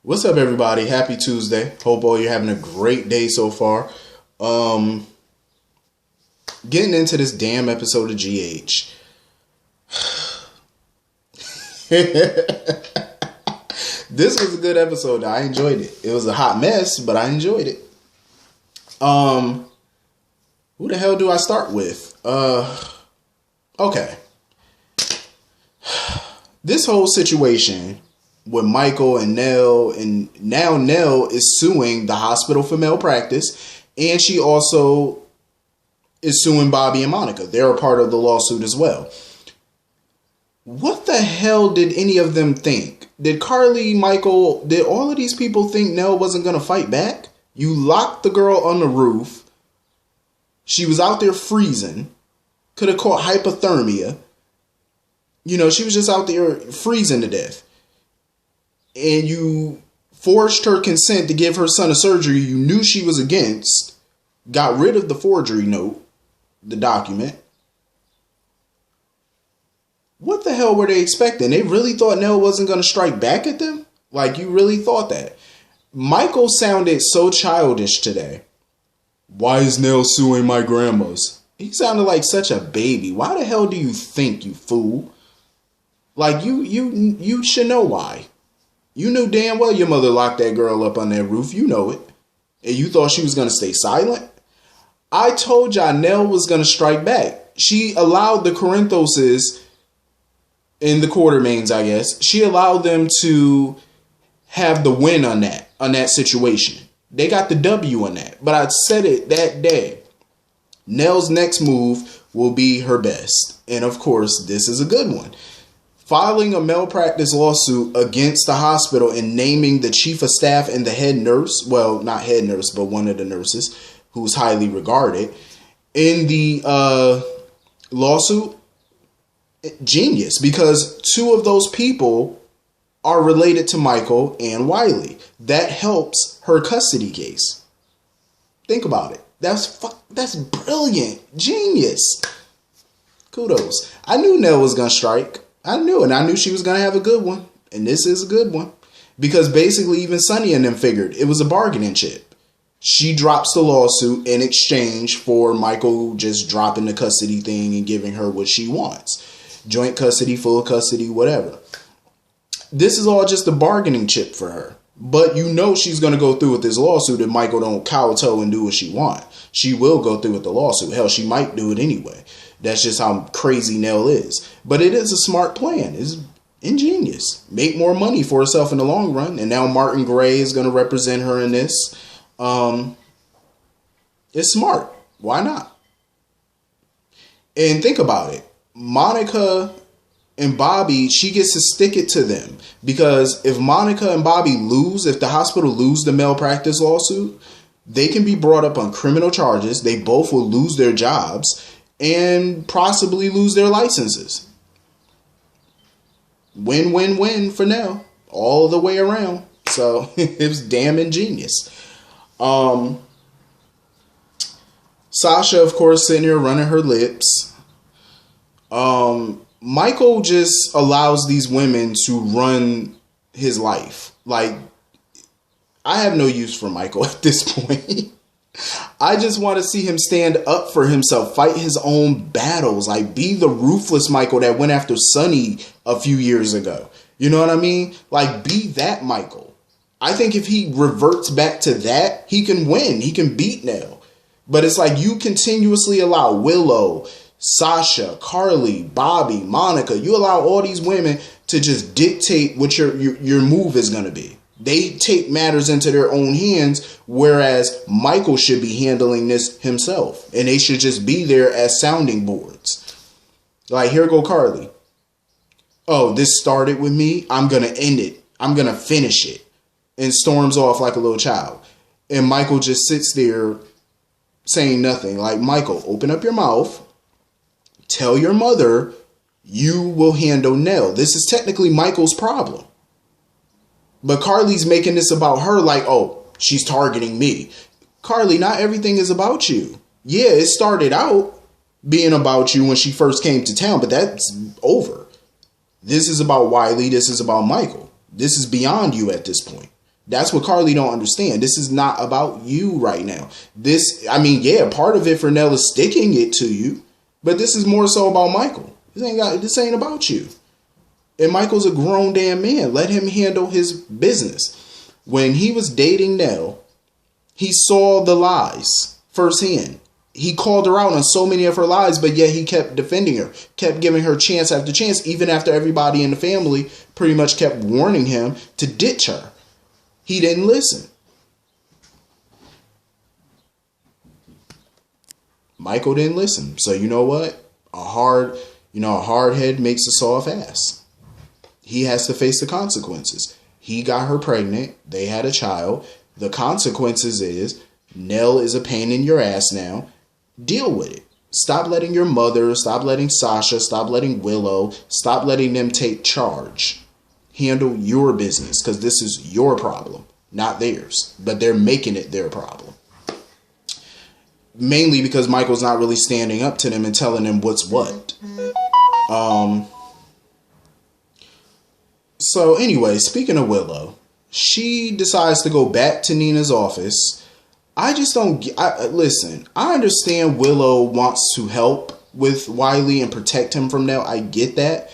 What's up, everybody? Happy Tuesday. Hope all you're having a great day so far. Getting into this damn episode of GH. This was a good episode. I enjoyed it. It was a hot mess, but I enjoyed it. Who the hell do I start with? Okay. This whole situation with Michael and Nell, and now Nell is suing the hospital for malpractice, and she also is suing Bobby and Monica. They're a part of the lawsuit as well. What the hell did any of them think? Did Carly, Michael, did all of these people think Nell wasn't going to fight back? You locked the girl on the roof. She was out there freezing. Could have caught hypothermia. You know, she was just out there freezing to death. And you forged her consent to give her son a surgery you knew she was against. Got rid of the forgery note, the document. What the hell were they expecting? They really thought Nell wasn't going to strike back at them? Like, you really thought that? Michael sounded so childish today. Why is Nell suing my grandmas? He sounded like such a baby. Why the hell do you think, you fool? Like, you should know why. You knew damn well your mother locked that girl up on that roof. You know it. And you thought she was going to stay silent? I told y'all Nell was going to strike back. She allowed the Corinthoses in the Quartermains, I guess. She allowed them to have the win on that situation. They got the W on that. But I said it that day. Nell's next move will be her best. And of course, this is a good one. Filing a malpractice lawsuit against the hospital and naming the chief of staff and the head nurse, well, not head nurse, but one of the nurses who's highly regarded in the lawsuit, genius, because two of those people are related to Michael and Wiley. That helps her custody case. Think about it. That's brilliant. Genius. Kudos. I knew Nell was going to strike. I knew she was going to have a good one. And this is a good one. Because basically even Sonny and them figured it was a bargaining chip. She drops the lawsuit in exchange for Michael just dropping the custody thing and giving her what she wants. Joint custody, full custody, whatever. This is all just a bargaining chip for her. But you know she's going to go through with this lawsuit if Michael don't kowtow and do what she wants. She will go through with the lawsuit. Hell, she might do it anyway. That's just how crazy Nell is. But it is a smart plan. It's ingenious. Make more money for herself in the long run. And now Martin Gray is going to represent her in this. It's smart. Why not? And think about it. Monica and Bobby, she gets to stick it to them. Because if Monica and Bobby lose, if the hospital lose the malpractice lawsuit, they can be brought up on criminal charges. They both will lose their jobs and possibly lose their licenses. Win, win, win for now. All the way around. So it was damn ingenious. Sasha, of course, sitting here running her lips. Michael just allows these women to run his life. Like, I have no use for Michael at this point. I just want to see him stand up for himself, fight his own battles, like be the ruthless Michael that went after Sonny a few years ago. You know what I mean? Like, be that Michael. I think if he reverts back to that, he can win. He can beat Nell. But it's like you continuously allow Willow, Sasha, Carly, Bobby, Monica, you allow all these women to just dictate what your move is going to be. They take matters into their own hands, whereas Michael should be handling this himself. And they should just be there as sounding boards. Like, here go Carly. Oh, this started with me. I'm going to end it. I'm going to finish it. And storms off like a little child. And Michael just sits there saying nothing. Like, Michael, open up your mouth. Tell your mother you will handle Nell. This is technically Michael's problem. But Carly's making this about her like, oh, she's targeting me. Carly, not everything is about you. Yeah, it started out being about you when she first came to town, but that's over. This is about Wiley. This is about Michael. This is beyond you at this point. That's what Carly don't understand. This is not about you right now. This, I mean, yeah, part of it for Nell is sticking it to you, but this is more so about Michael. This ain't about you. And Michael's a grown damn man. Let him handle his business. When he was dating Nell, he saw the lies firsthand. He called her out on so many of her lies, but yet he kept defending her, kept giving her chance after chance, even after everybody in the family pretty much kept warning him to ditch her. He didn't listen. Michael didn't listen. So you know what? A hard head makes a soft ass. He has to face the consequences. He got her pregnant. They had a child. The consequences is Nell is a pain in your ass now. Deal with it. Stop letting your mother, stop letting Sasha, stop letting Willow, stop letting them take charge. Handle your business, because this is your problem, not theirs. But they're making it their problem. Mainly because Michael's not really standing up to them and telling them what's what. So anyway, speaking of Willow, she decides to go back to Nina's office. I just don't... listen, I understand Willow wants to help with Wiley and protect him from Nell. I get that.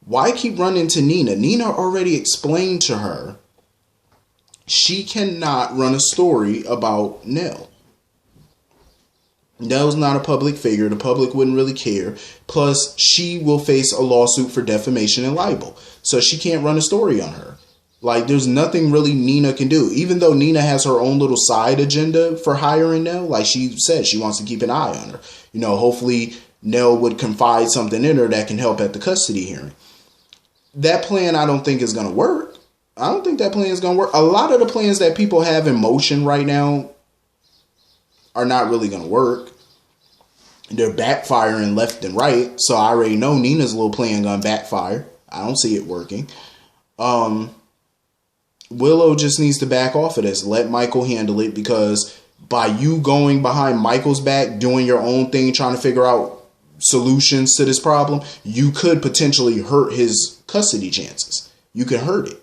Why keep running to Nina? Nina already explained to her she cannot run a story about Nell. Nell's not a public figure. The public wouldn't really care. Plus, she will face a lawsuit for defamation and libel. So she can't run a story on her. Like, there's nothing really Nina can do. Even though Nina has her own little side agenda for hiring Nell. Like she said, she wants to keep an eye on her. You know, hopefully Nell would confide something in her that can help at the custody hearing. That plan, I don't think is going to work. I don't think that plan is going to work. A lot of the plans that people have in motion right now are not really going to work. They're backfiring left and right. So I already know Nina's little plan going to backfire. I don't see it working. Willow just needs to back off of this. Let Michael handle it, because by you going behind Michael's back, doing your own thing, trying to figure out solutions to this problem, you could potentially hurt his custody chances. You could hurt it.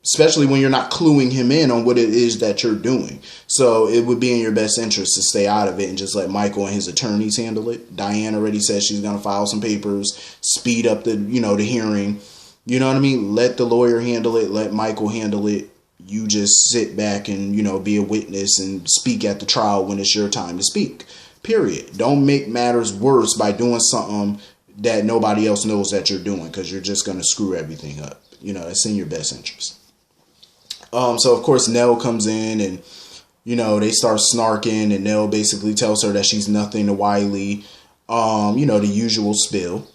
Especially when you're not cluing him in on what it is that you're doing. So it would be in your best interest to stay out of it and just let Michael and his attorneys handle it. Diane already said she's going to file some papers, speed up the hearing. You know what I mean? Let the lawyer handle it. Let Michael handle it. You just sit back and, be a witness and speak at the trial when it's your time to speak. Period. Don't make matters worse by doing something that nobody else knows that you're doing, because you're just going to screw everything up. That's in your best interest. So of course Nell comes in and, they start snarking, and Nell basically tells her that she's nothing to Wiley. The usual spill.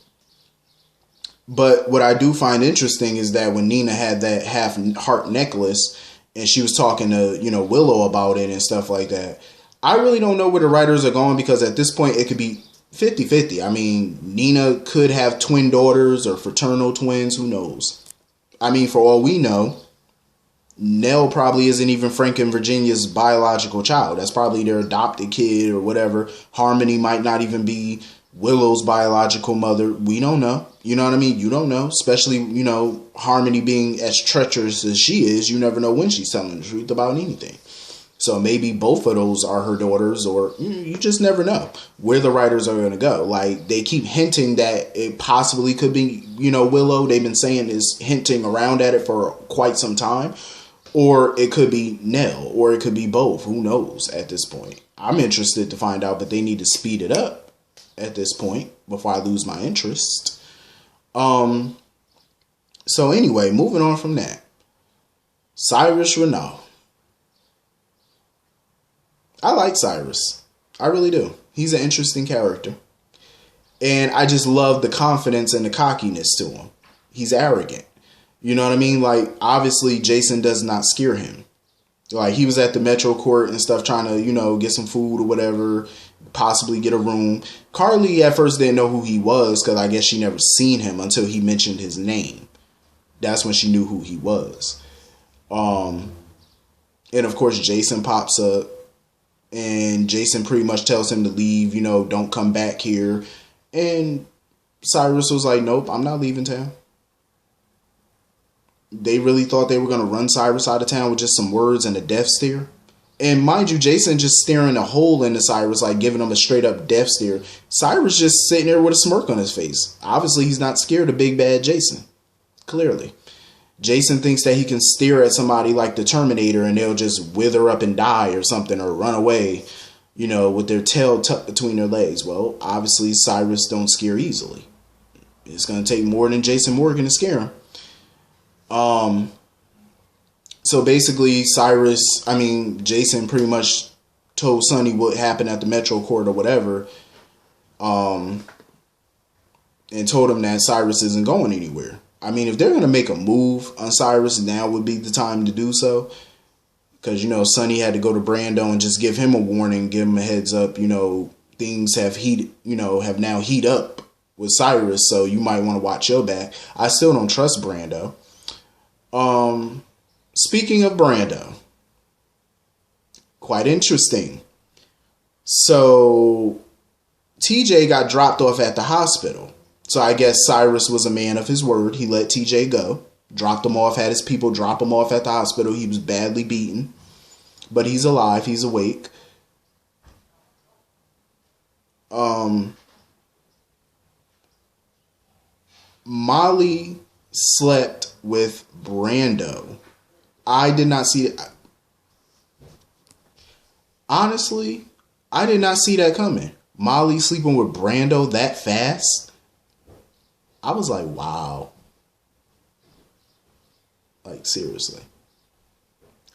But what I do find interesting is that when Nina had that half heart necklace and she was talking to, Willow about it and stuff like that, I really don't know where the writers are going, because at this point it could be 50-50. I mean, Nina could have twin daughters or fraternal twins. Who knows? I mean, for all we know, Nell probably isn't even Frank and Virginia's biological child. That's probably their adopted kid or whatever. Harmony might not even be Willow's biological mother. We don't know. You know what I mean? You don't know. Especially, Harmony being as treacherous as she is. You never know when she's telling the truth about anything. So maybe both of those are her daughters, or you just never know where the writers are going to go. Like, they keep hinting that it possibly could be, Willow. They've been saying is hinting around at it for quite some time. Or it could be Nell, or it could be both. Who knows at this point? I'm interested to find out, but they need to speed it up at this point before I lose my interest. So anyway, moving on from that. Cyrus Renault. I like Cyrus. I really do. He's an interesting character. And I just love the confidence and the cockiness to him. He's arrogant. You know what I mean? Like, obviously, Jason does not scare him. Like, he was at the Metro Court and stuff trying to, get some food or whatever, possibly get a room. Carly at first didn't know who he was, because I guess she never seen him until he mentioned his name. That's when she knew who he was. And, of course, Jason pops up, and Jason pretty much tells him to leave, don't come back here. And Cyrus was like, nope, I'm not leaving town. They really thought they were going to run Cyrus out of town with just some words and a death stare. And mind you, Jason just staring a hole into Cyrus, like giving him a straight up death stare. Cyrus just sitting there with a smirk on his face. Obviously, he's not scared of big bad Jason. Clearly. Jason thinks that he can stare at somebody like the Terminator and they'll just wither up and die or something, or run away, you know, with their tail tucked between their legs. Well, obviously, Cyrus don't scare easily. It's going to take more than Jason Morgan to scare him. So basically Jason pretty much told Sonny what happened at the Metro Court or whatever, and told him that Cyrus isn't going anywhere. I mean, if they're going to make a move on Cyrus, now would be the time to do so. Because, you know, Sonny had to go to Brando and just give him a warning, give him a heads up, you know, things have now heat up with Cyrus, so you might want to watch your back. I still don't trust Brando. Speaking of Brando, quite interesting. So TJ got dropped off at the hospital. So I guess Cyrus was a man of his word. He let TJ go, dropped him off, had his people drop him off at the hospital. He was badly beaten, but he's alive. He's awake. Molly slept with Brando. I did not see it. Honestly, I did not see that coming. Molly sleeping with Brando that fast. I was like, wow. Like, seriously.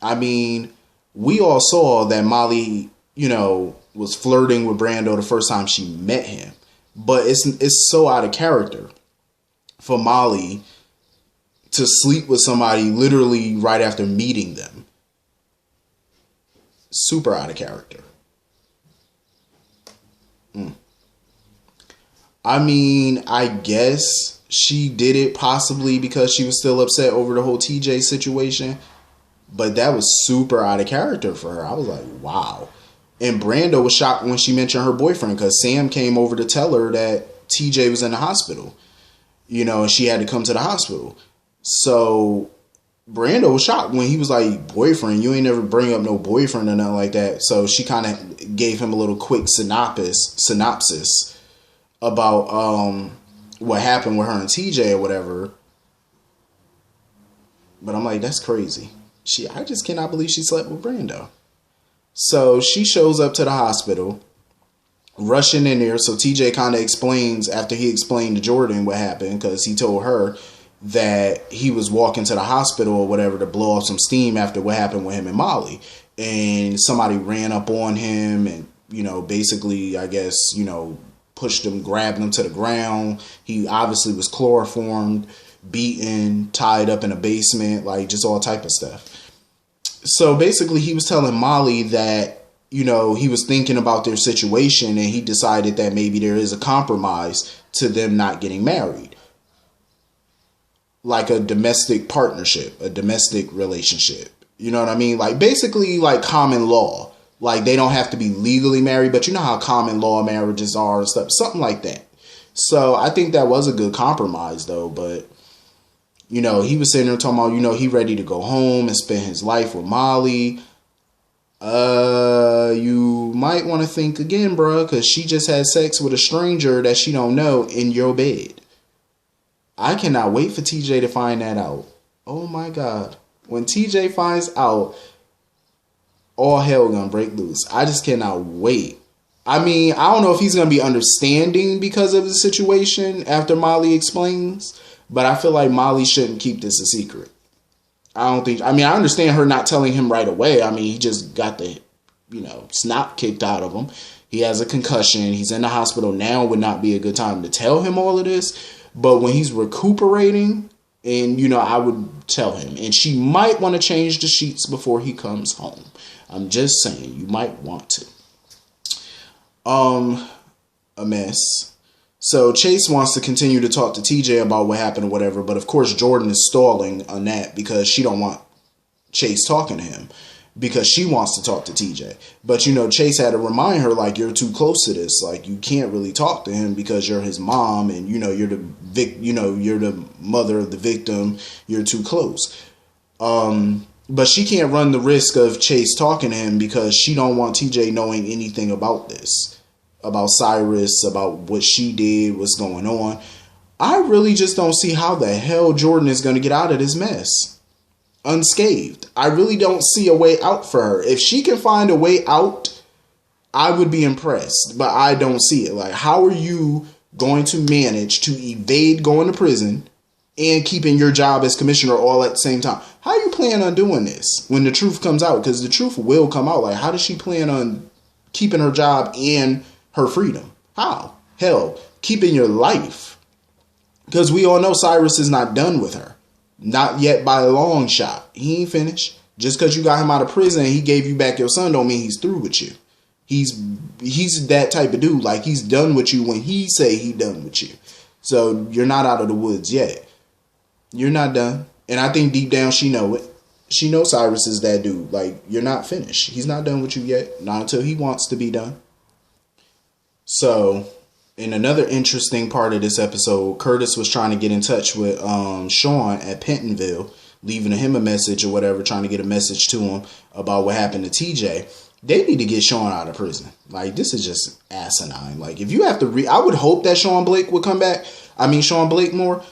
I mean, we all saw that Molly, you know, was flirting with Brando the first time she met him. But it's so out of character for Molly to sleep with somebody literally right after meeting them. Super out of character. I mean, I guess she did it possibly because she was still upset over the whole TJ situation. But that was super out of character for her. I was like, wow. And Brando was shocked when she mentioned her boyfriend because Sam came over to tell her that TJ was in the hospital. You know, and she had to come to the hospital. So Brando was shocked when he was like, boyfriend, you ain't never bring up no boyfriend or nothing like that. So she kind of gave him a little quick synopsis about what happened with her and TJ or whatever. But I'm like, that's crazy. I just cannot believe she slept with Brando. So she shows up to the hospital, rushing in there. So TJ kind of explains, after he explained to Jordan what happened, because he told her that he was walking to the hospital or whatever to blow off some steam after what happened with him and Molly. And somebody ran up on him and, you know, basically, I guess, you know, pushed him, grabbed him to the ground. He obviously was chloroformed, beaten, tied up in a basement, like just all type of stuff. So basically he was telling Molly that, you know, he was thinking about their situation and he decided that maybe there is a compromise to them not getting married. Like a domestic partnership, a domestic relationship. You know what I mean? Like basically like common law. Like they don't have to be legally married, but you know how common law marriages are and stuff. Something like that. So I think that was a good compromise though. But, you know, he was sitting there talking about, you know, he ready to go home and spend his life with Molly. You might want to think again, bro, because she just had sex with a stranger that she don't know in your bed. I cannot wait for TJ to find that out. Oh my God. When TJ finds out, all hell gonna break loose. I just cannot wait. I mean, I don't know if he's gonna be understanding because of the situation after Molly explains, but I feel like Molly shouldn't keep this a secret. I understand her not telling him right away. I mean, he just got the, you know, snot kicked out of him. He has a concussion. He's in the hospital now. Would not be a good time to tell him all of this. But when he's recuperating, and, you know, I would tell him. And she might want to change the sheets before he comes home. I'm just saying, you might want to. A mess. So Chase wants to continue to talk to TJ about what happened or whatever. But of course, Jordan is stalling on that because she don't want Chase talking to him. because she wants to talk to TJ. But, you know, Chase had to remind her, like, you're too close to this. Like, you can't really talk to him because you're his mom and, you know, you're the mother of the victim. You're too close. But she can't run the risk of Chase talking to him because she don't want TJ knowing anything about this, about Cyrus, about what she did, what's going on. I really just don't see how the hell Jordan is going to get out of this mess unscathed. I really don't see a way out for her. If she can find a way out, I would be impressed, but I don't see it. Like, how are you going to manage to evade going to prison and keeping your job as commissioner all at the same time? How you plan on doing this when the truth comes out? Because the truth will come out. Like, how does she plan on keeping her job and her freedom? How? Hell, keeping your life. Because we all know Cyrus is not done with her. Not yet by a long shot. He ain't finished. Just because you got him out of prison and he gave you back your son don't mean he's through with you. He's that type of dude. Like, he's done with you when he say he done with you. So you're not out of the woods yet. You're not done. And I think deep down she know it. She knows Cyrus is that dude. Like, you're not finished. He's not done with you yet. Not until he wants to be done. So, in another interesting part of this episode, Curtis was trying to get in touch with Sean at Pentonville, leaving him a message or whatever, trying to get a message to him about what happened to TJ. They need to get Sean out of prison. Like, this is just asinine. Like, if you have to I would hope that Sean Blake would come back. I mean, Sean Blakemore.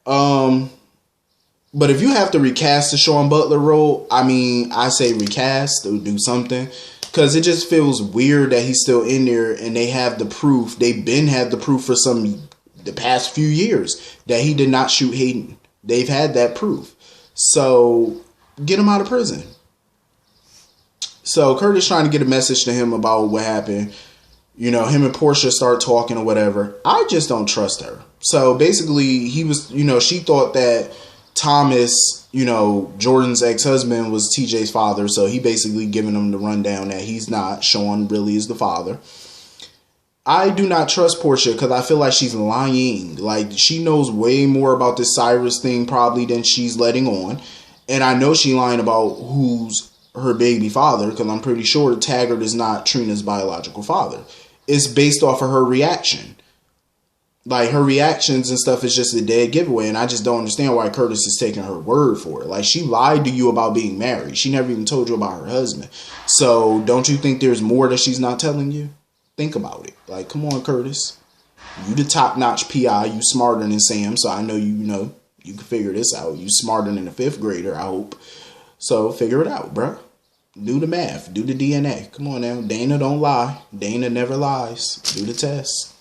But if you have to recast the Sean Butler role, I mean, I say recast or do something. Because it just feels weird that he's still in there and they have the proof. They've had the proof for the past few years that he did not shoot Hayden. They've had that proof. So get him out of prison. So Curtis trying to get a message to him about what happened. You know, him and Portia start talking or whatever. I just don't trust her. So basically she thought that Thomas, you know, Jordan's ex-husband was TJ's father. So he basically giving him the rundown that he's not. Sean really is the father. I do not trust Portia because I feel like she's lying. Like, she knows way more about this Cyrus thing probably than she's letting on. And I know she's lying about who's her baby father because I'm pretty sure Taggart is not Trina's biological father. It's based off of her reaction. Like, her reactions and stuff is just a dead giveaway, and I just don't understand why Curtis is taking her word for it. Like, she lied to you about being married. She never even told you about her husband. So, don't you think there's more that she's not telling you? Think about it. Like, come on, Curtis. You the top-notch PI. You smarter than Sam, so I know you can figure this out. You smarter than a 5th grader, I hope. So, figure it out, bruh. Do the math. Do the DNA. Come on now. Dana don't lie. Dana never lies. Do the test.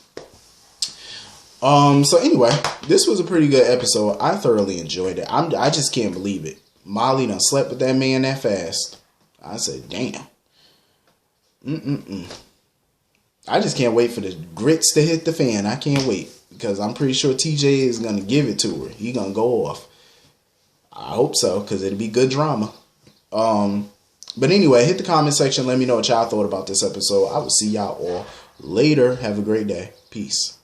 So anyway, this was a pretty good episode. I thoroughly enjoyed it. I just can't believe it. Molly done slept with that man that fast. I said, damn. I just can't wait for the grits to hit the fan. I can't wait. Because I'm pretty sure TJ is going to give it to her. He going to go off. I hope so, because it'll be good drama. But anyway, hit the comment section. Let me know what y'all thought about this episode. I will see y'all all later. Have a great day. Peace.